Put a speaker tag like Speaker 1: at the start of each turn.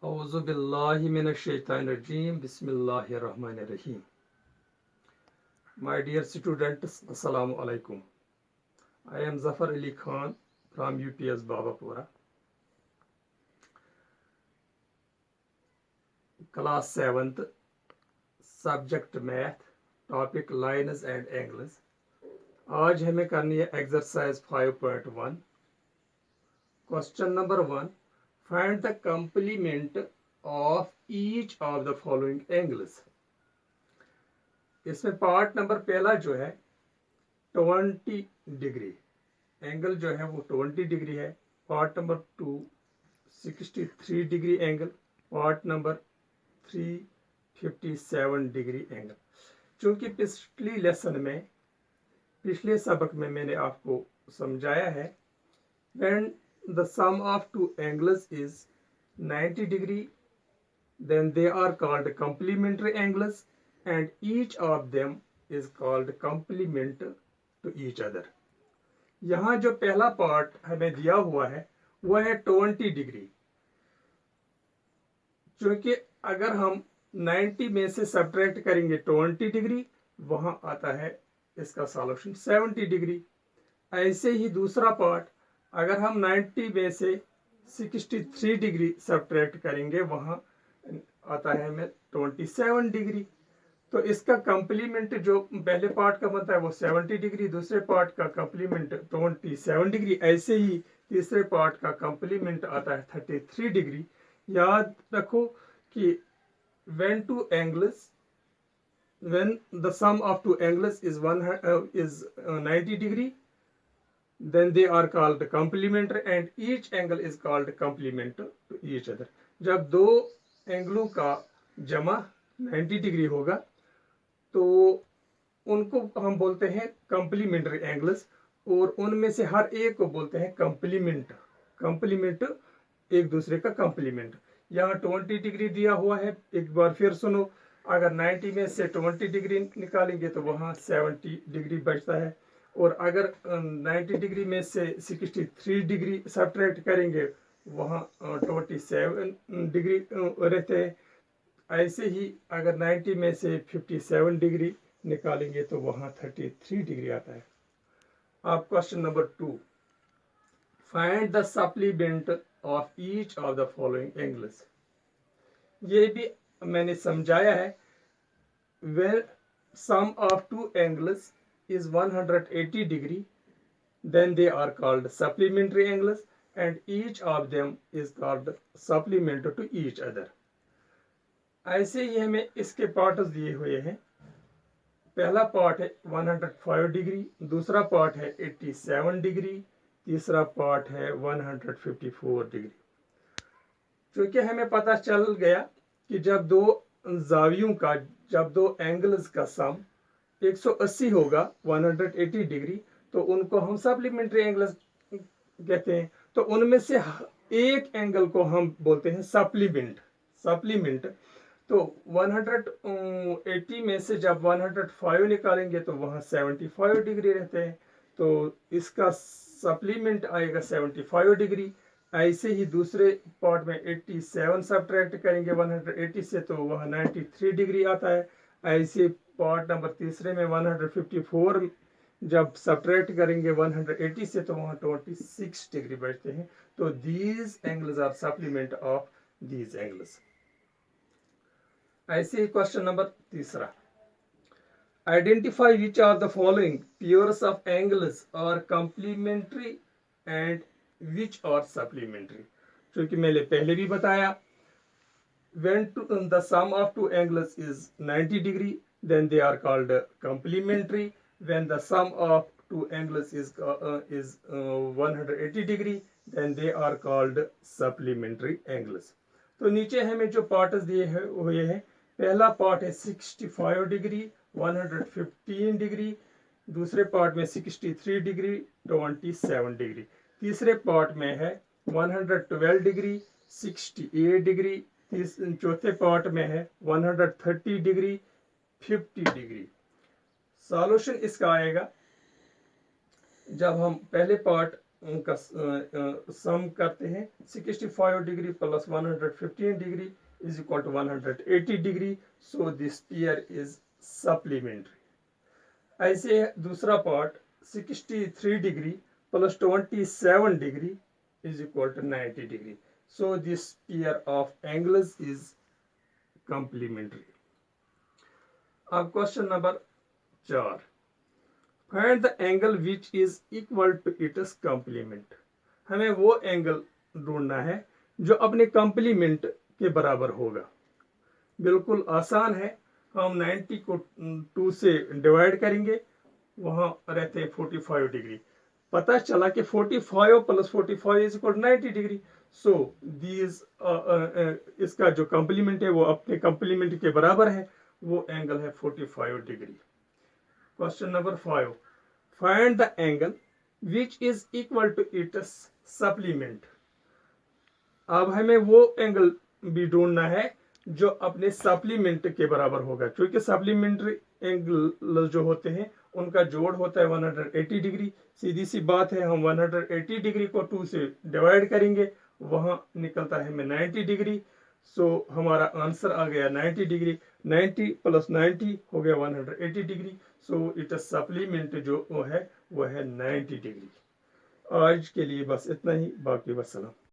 Speaker 1: औज़ु बिल्लाहि मिनश्शैतानिर्रजीम बिस्मिल्लाहिर्रहमानिर्रहीम। My dear students, Assalamu alaikum. I am Zafar Ali Khan from UPS Babapura. Class 7th, Subject Math, Topic Lines and Angles. आज हमें करनी है exercise 5.1. Question number 1. Find the complement of each of the following angles. इसमें part number पहला जो है 20 degree angle जो है वो 20 डिग्री है। Part number 2 63 degree angle. Part number 3 57 degree angle. चूंकि पिछले सबक में मैंने आपको समझाया है when the sum of two angles is 90 degree then they are called complementary angles and each of them is called complement to each other. यहाँ जो पहला पार्ट हमें दिया हुआ है वह है 20 डिग्री। क्योंकि अगर हम 90 में से सब्ट्रैक्ट करेंगे 20 डिग्री, वहां आता है इसका सॉल्यूशन 70 डिग्री। ऐसे ही दूसरा पार्ट अगर हम 90 में से 63 डिग्री सब्ट्रैक्ट करेंगे, वहां आता है हमें 27 डिग्री। तो इसका कंप्लीमेंट जो पहले पार्ट का बनता है वो 70 डिग्री, दूसरे पार्ट का कंप्लीमेंट 27 डिग्री। ऐसे ही तीसरे पार्ट का कंप्लीमेंट आता है 33 डिग्री। याद रखो कि when the sum of two angles is 90 degree, then they are called complementary and each angle is called complement to each other. जब दो एंगलों का जमा 90 डिग्री होगा तो उनको हम बोलते हैं कंप्लीमेंट्री एंगल्स, और उनमें से हर एक को बोलते हैं कंप्लीमेंट एक दूसरे का कंप्लीमेंट। यहाँ 20 डिग्री दिया हुआ है, एक बार फिर सुनो। अगर 90 में से 20 डिग्री निकालेंगे तो वहाँ 70 डिग्री बचता है, और अगर 90 डिग्री में से 63 डिग्री सब्ट्रैक्ट करेंगे वहाँ 27 डिग्री रहते हैं। ऐसे ही अगर 90 में से 57 डिग्री निकालेंगे तो वहाँ 33 डिग्री आता है। अब question number 2, find the supplement of each of the following angles. ये भी मैंने समझाया है। Where sum of two angles is 180 degree, then they are called supplementary angles and each of them is called supplement to each other. ऐसे ही हमें इसके parts दिए हुए हैं। पहला पार्ट है 105 डिग्री, दूसरा पार्ट है 87 डिग्री, तीसरा पार्ट है 154 डिग्री। क्योंकि हमें पता चल गया कि जब दो एंगल्स का सम 180 होगा 180 डिग्री, तो उनको हम सप्लीमेंट्री एंगल्स कहते हैं। तो उनमें से एक एंगल को हम बोलते हैं सप्लीमेंट। तो 180 में से जब 105 निकालेंगे तो वहाँ 75 डिग्री रहते हैं, तो इसका सप्लीमेंट आएगा 75 डिग्री। ऐसे ही दूसरे पार्ट में 87 सब्ट्रैक्ट करेंगे 180 से तो वह 93 डिग्री आता है। ऐसे पार्ट नंबर तीसरे में 154 जब सब्ट्रैक्ट करेंगे 180 से तो वहाँ 26 डिग्री बचते हैं। तो these angles are supplement of these angles. ऐसे ही क्वेश्चन नंबर तीसरा, identify which are the following pairs of angles are complementary and which are supplementary. क्योंकि मैंने पहले भी बताया when the sum of two angles is 90 degree then they are called complementary. When the sum of two angles is 180 degree then they are called supplementary angles. तो नीचे हमें जो parts दिए हुए हैं, पहला पार्ट है 65 डिग्री 115 डिग्री, दूसरे पार्ट में 63 डिग्री 27 डिग्री, तीसरे पार्ट में है 112 डिग्री 68 डिग्री, चौथे पार्ट में है 130 डिग्री 50 डिग्री। सॉल्यूशन इसका आएगा, जब हम पहले पार्ट का सम करते हैं, 65 degree plus 115 degree is equal to 180 degree, so this pair is supplementary. ऐसे दूसरा part 63 degree plus 27 degree is equal to 90 degree, so this pair of angles is complementary. अब question number 4, find the angle which is equal to its complement. हमें वो angle ढूंढना है जो अपने complement के बराबर होगा। बिल्कुल आसान है, हम 90 को 2 से डिवाइड करेंगे, वहां रहते हैं 45 डिग्री। पता चला कि 45 plus 45 is equal 90 degree, so these इसका जो कंप्लीमेंट है वो अपने कंप्लीमेंट के बराबर है, वो एंगल है 45 degree. Question number 5, find the angle which is equal to its supplement. अब हमें वो एंगल भी ढूंढना है जो अपने सप्लीमेंट के बराबर होगा, क्योंकि सप्लीमेंट्री एंगल जो होते हैं उनका जोड़ होता है 180 डिग्री। सीधी सी बात है, हम 180 डिग्री को 2 से डिवाइड करेंगे, वहां निकलता है हमें 90 डिग्री, सो हमारा आंसर आ गया 90 डिग्री। 90 प्लस 90 हो गया 180 डिग्री, सो इट सप्लीमेंट जो है वो है 90 डिग्री। आज के लिए बस इतना ही, बाकी वसलाम।